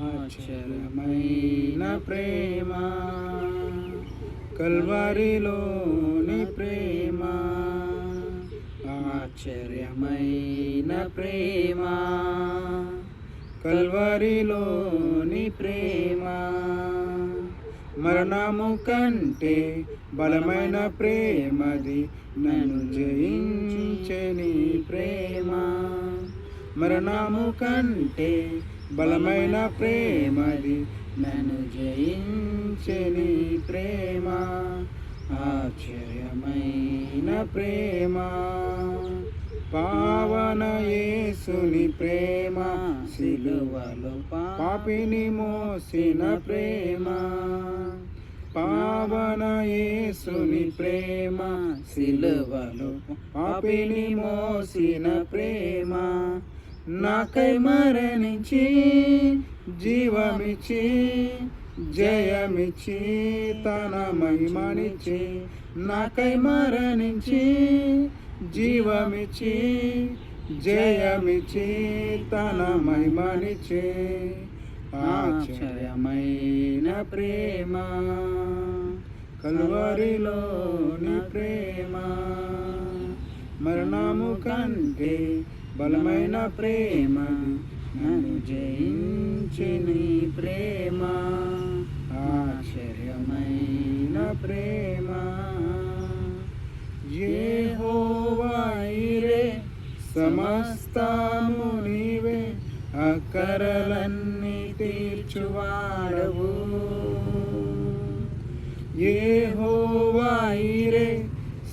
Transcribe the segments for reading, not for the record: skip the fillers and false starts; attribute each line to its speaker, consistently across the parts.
Speaker 1: ఆశ్చర్యమైన ప్రేమ, కల్వరిలోని ప్రేమ, ఆశ్చర్యమైన ప్రేమ, కల్వరిలోని ప్రేమ, మరణము కంటే బలమైన ప్రేమది, నన్ను జయించని ప్రేమ, మరణము కంటే బలమైన ప్రేమది, నన్ను జయించని ప్రేమ, ఆశ్చర్యమైన ప్రేమ, పావన యేసుని ప్రేమ, సిలువలో పాపిని మోసిన ప్రేమ, పావన యేసుని ప్రేమ, సిలువలో పాపిని మోసిన ప్రేమ, నాకై మరణించి జీవమిచ్చి జయమిచ్చి తన మహిమనిచ్చి, నాకై మరణించి జీవమిచ్చి జయమిచ్చి తన మహిమనిచ్చి, ఆశ్చర్యమైన ప్రేమ, కల్వరిలోని ప్రేమ, మరణము కంటే బలమైన ప్రేమ, నన్ను జయించని ప్రేమ, ఆశ్చర్యమైన ప్రేమ, యెహోవా ఈరే సమస్తము నీవే, అక్కరలన్నీ తీర్చువాడవు, యెహోవా ఈరే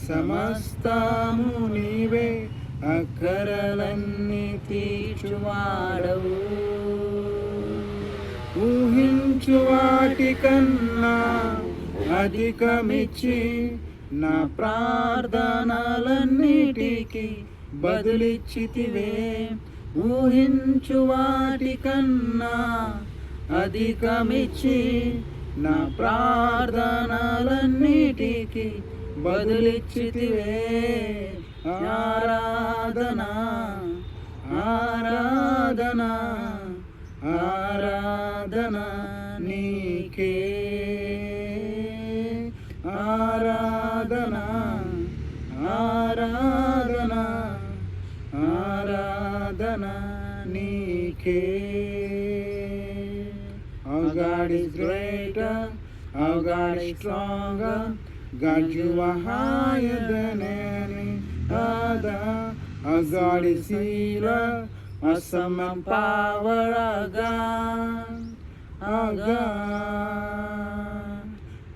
Speaker 1: సమస్తము నీవే, అక్కరలన్నీ తీర్చువాడవు, ఊహించు వాటి కన్నా అధికమిచ్చి, నా ప్రార్థనలన్నిటికీ బదులిచ్చితివే, ఊహించు వాటి కన్నా అధికమిచ్చి, నా ప్రార్థనలన్నిటికీ బదులిచ్చితివే, ఆరాధన ఆరాధన ఆరాధన నీకే, ఆరాధన ఆరాధన ఆరాధన నీకే. Our God is greater, our God is stronger, God you are higher than any other. Our God is healer, awesome and power, our God, our God.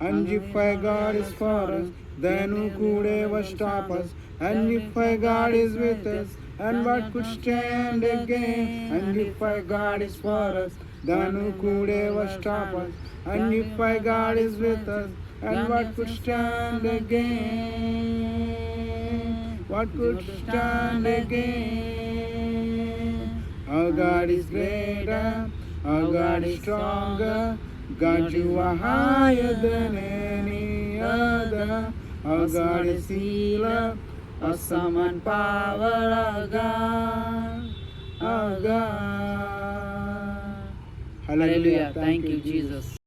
Speaker 1: And if our God is for us, then who could ever stop us? And if our God is with us, and what could stand again? And if our God is for us, then who could ever stop us? And if our God is with us, and what could stand again? What could stand again? Our God is greater, our God is stronger, God you are higher than any other. Our God is healer, awesome and power, our God, our God. Hallelujah. Thank you, Jesus.